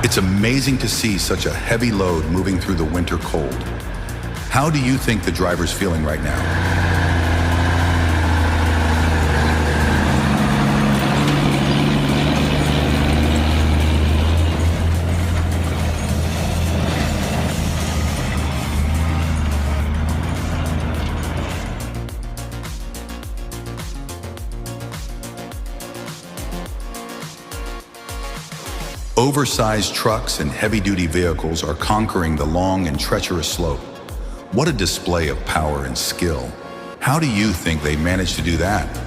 It's amazing to see such a heavy load moving through the winter cold. How do you think the driver's feeling right now? Oversized trucks and heavy-duty vehicles are conquering the long and treacherous slope. What a display of power and skill. How do you think they managed to do that?